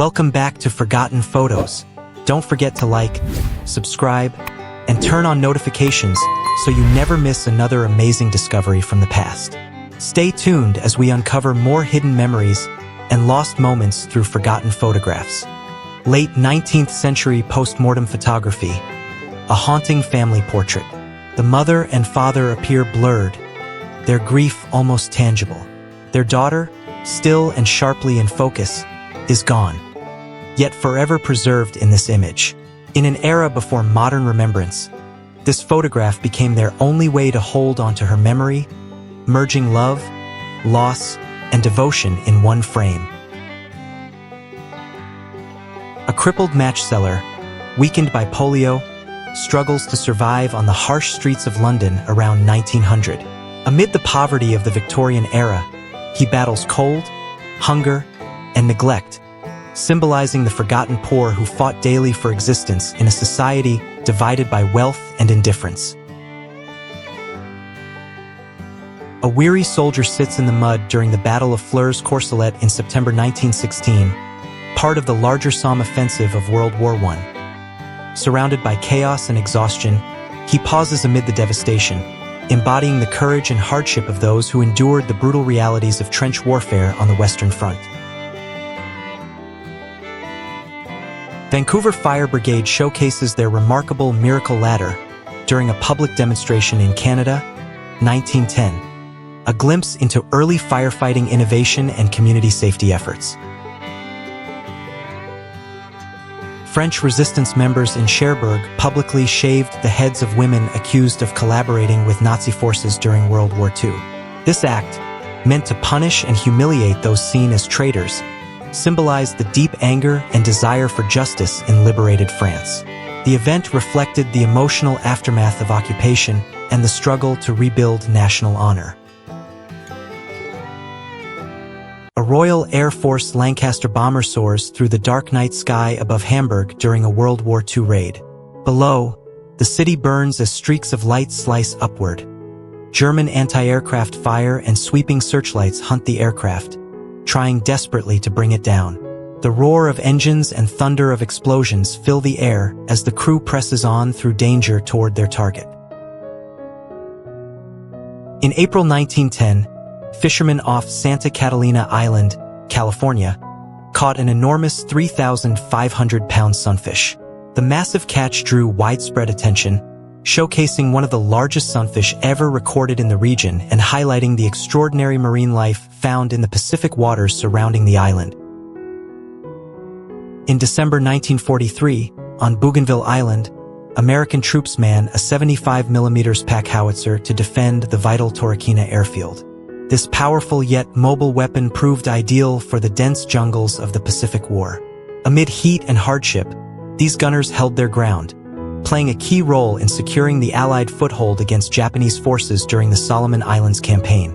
Welcome back to Forgotten Photos. Don't forget to like, subscribe, and turn on notifications so you never miss another amazing discovery from the past. Stay tuned as we uncover more hidden memories and lost moments through forgotten photographs. Late 19th century post-mortem photography, a haunting family portrait. The mother and father appear blurred, their grief almost tangible. Their daughter, still and sharply in focus, is gone, yet forever preserved in this image. In an era before modern remembrance, this photograph became their only way to hold onto her memory, merging love, loss, and devotion in one frame. A crippled match seller, weakened by polio, struggles to survive on the harsh streets of London around 1900. Amid the poverty of the Victorian era, he battles cold, hunger, and neglect, symbolizing the forgotten poor who fought daily for existence in a society divided by wealth and indifference. A weary soldier sits in the mud during the Battle of Flers-Courcelette in September 1916, part of the larger Somme offensive of World War I. Surrounded by chaos and exhaustion, he pauses amid the devastation, embodying the courage and hardship of those who endured the brutal realities of trench warfare on the Western Front. Vancouver Fire Brigade showcases their remarkable miracle ladder during a public demonstration in Canada, 1910, a glimpse into early firefighting innovation and community safety efforts. French resistance members in Cherbourg publicly shaved the heads of women accused of collaborating with Nazi forces during World War II. This act, meant to punish and humiliate those seen as traitors, symbolized the deep anger and desire for justice in liberated France. The event reflected the emotional aftermath of occupation and the struggle to rebuild national honor. A Royal Air Force Lancaster bomber soars through the dark night sky above Hamburg during a World War II raid. Below, the city burns as streaks of light slice upward. German anti-aircraft fire and sweeping searchlights hunt the aircraft, trying desperately to bring it down. The roar of engines and thunder of explosions fill the air as the crew presses on through danger toward their target. In April 1910, fishermen off Santa Catalina Island, California, caught an enormous 3,500-pound sunfish. The massive catch drew widespread attention, showcasing one of the largest sunfish ever recorded in the region and highlighting the extraordinary marine life found in the Pacific waters surrounding the island. In December 1943, on Bougainville Island, American troops man a 75mm pack howitzer to defend the vital Torquemada airfield. This powerful yet mobile weapon proved ideal for the dense jungles of the Pacific War. Amid heat and hardship, these gunners held their ground, playing a key role in securing the Allied foothold against Japanese forces during the Solomon Islands campaign.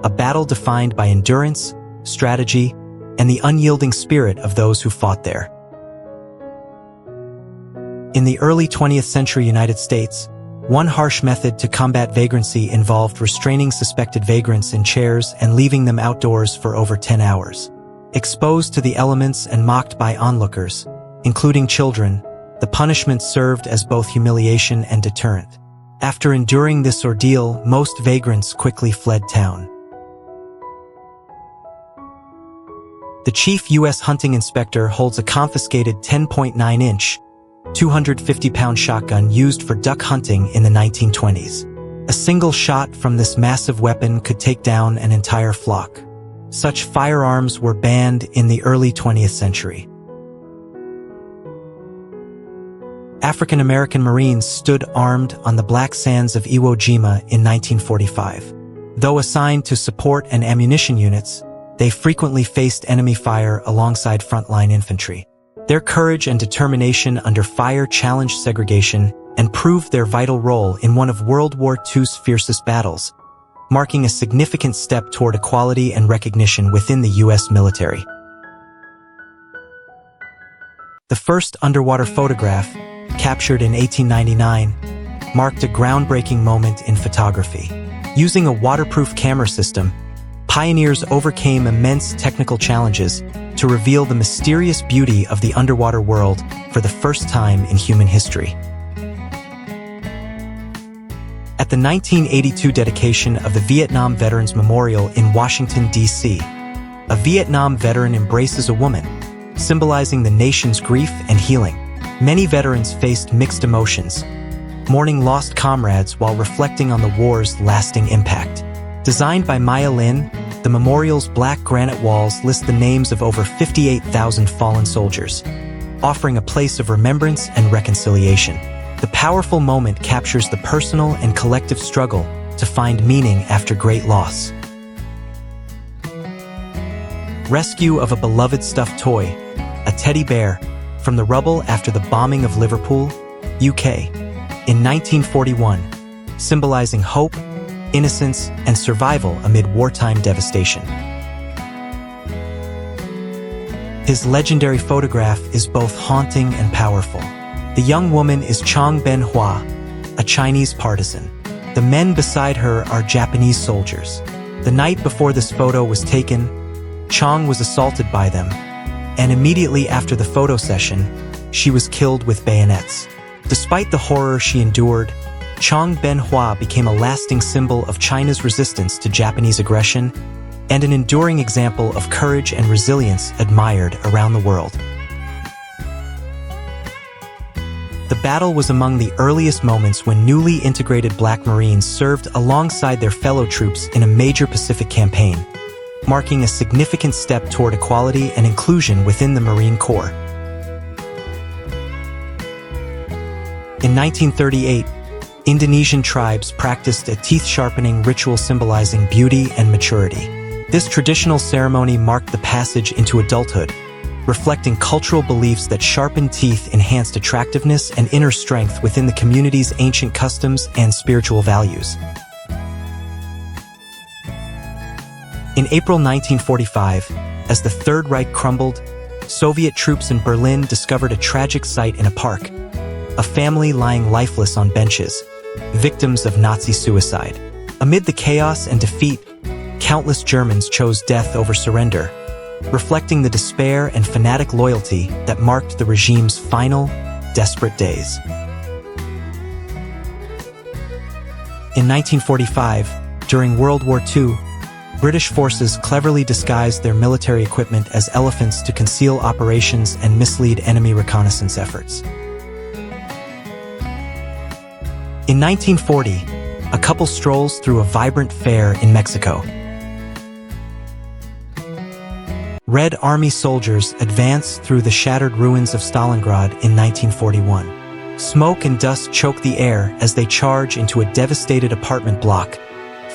A battle defined by endurance, strategy, and the unyielding spirit of those who fought there. In the early 20th century United States, one harsh method to combat vagrancy involved restraining suspected vagrants in chairs and leaving them outdoors for over 10 hours. Exposed to the elements and mocked by onlookers, including children, the punishment served as both humiliation and deterrent. After enduring this ordeal, most vagrants quickly fled town. The chief U.S. hunting inspector holds a confiscated 10.9-inch, 250-pound shotgun used for duck hunting in the 1920s. A single shot from this massive weapon could take down an entire flock. Such firearms were banned in the early 20th century. African American Marines stood armed on the black sands of Iwo Jima in 1945. Though assigned to support and ammunition units, they frequently faced enemy fire alongside frontline infantry. Their courage and determination under fire challenged segregation and proved their vital role in one of World War II's fiercest battles, marking a significant step toward equality and recognition within the U.S. military. The first underwater photograph, captured in 1899, marked a groundbreaking moment in photography. Using a waterproof camera system, pioneers overcame immense technical challenges to reveal the mysterious beauty of the underwater world for the first time in human history. At the 1982 dedication of the Vietnam Veterans Memorial in Washington, D.C., a Vietnam veteran embraces a woman, symbolizing the nation's grief and healing. Many veterans faced mixed emotions, mourning lost comrades while reflecting on the war's lasting impact. Designed by Maya Lin, the memorial's black granite walls list the names of over 58,000 fallen soldiers, offering a place of remembrance and reconciliation. The powerful moment captures the personal and collective struggle to find meaning after great loss. Rescue of a beloved stuffed toy, a teddy bear, from the rubble after the bombing of Liverpool, UK, in 1941, symbolizing hope, innocence, and survival amid wartime devastation. His legendary photograph is both haunting and powerful. The young woman is Chang Ben-hua, a Chinese partisan. The men beside her are Japanese soldiers. The night before this photo was taken, Chang was assaulted by them, and immediately after the photo session, she was killed with bayonets. Despite the horror she endured, Chang Ben-hua became a lasting symbol of China's resistance to Japanese aggression and an enduring example of courage and resilience admired around the world. The battle was among the earliest moments when newly integrated Black Marines served alongside their fellow troops in a major Pacific campaign, marking a significant step toward equality and inclusion within the Marine Corps. In 1938, Indonesian tribes practiced a teeth-sharpening ritual symbolizing beauty and maturity. This traditional ceremony marked the passage into adulthood, reflecting cultural beliefs that sharpened teeth enhanced attractiveness and inner strength within the community's ancient customs and spiritual values. In April 1945, as the Third Reich crumbled, Soviet troops in Berlin discovered a tragic sight in a park: a family lying lifeless on benches, victims of Nazi suicide. Amid the chaos and defeat, countless Germans chose death over surrender, reflecting the despair and fanatic loyalty that marked the regime's final, desperate days. In 1945, during World War II, British forces cleverly disguised their military equipment as elephants to conceal operations and mislead enemy reconnaissance efforts. In 1940, a couple strolls through a vibrant fair in Mexico. Red Army soldiers advance through the shattered ruins of Stalingrad in 1941. Smoke and dust choke the air as they charge into a devastated apartment block,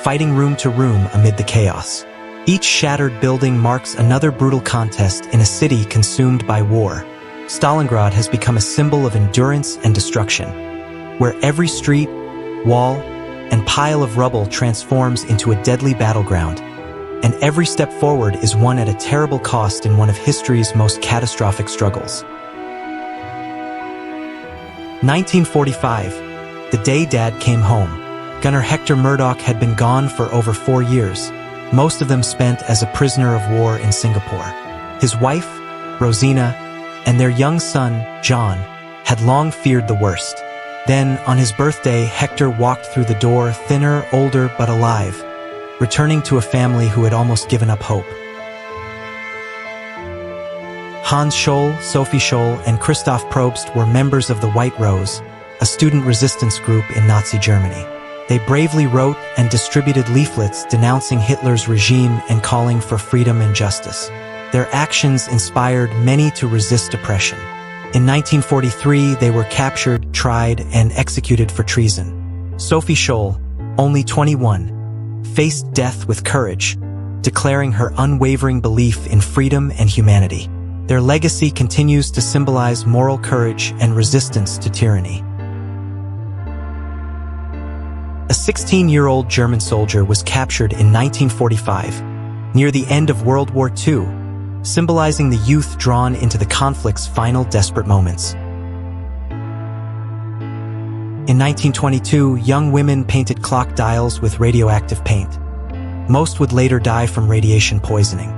fighting room to room amid the chaos. Each shattered building marks another brutal contest in a city consumed by war. Stalingrad has become a symbol of endurance and destruction, where every street, wall, and pile of rubble transforms into a deadly battleground, and every step forward is won at a terrible cost in one of history's most catastrophic struggles. 1945, the day Dad came home. Gunner Hector Murdoch had been gone for over 4 years, most of them spent as a prisoner of war in Singapore. His wife, Rosina, and their young son, John, had long feared the worst. Then, on his birthday, Hector walked through the door, thinner, older, but alive, returning to a family who had almost given up hope. Hans Scholl, Sophie Scholl, and Christoph Probst were members of the White Rose, a student resistance group in Nazi Germany. They bravely wrote and distributed leaflets denouncing Hitler's regime and calling for freedom and justice. Their actions inspired many to resist oppression. In 1943, they were captured, tried, and executed for treason. Sophie Scholl, only 21, faced death with courage, declaring her unwavering belief in freedom and humanity. Their legacy continues to symbolize moral courage and resistance to tyranny. A 16-year-old German soldier was captured in 1945, near the end of World War II, symbolizing the youth drawn into the conflict's final desperate moments. In 1922, young women painted clock dials with radioactive paint. Most would later die from radiation poisoning.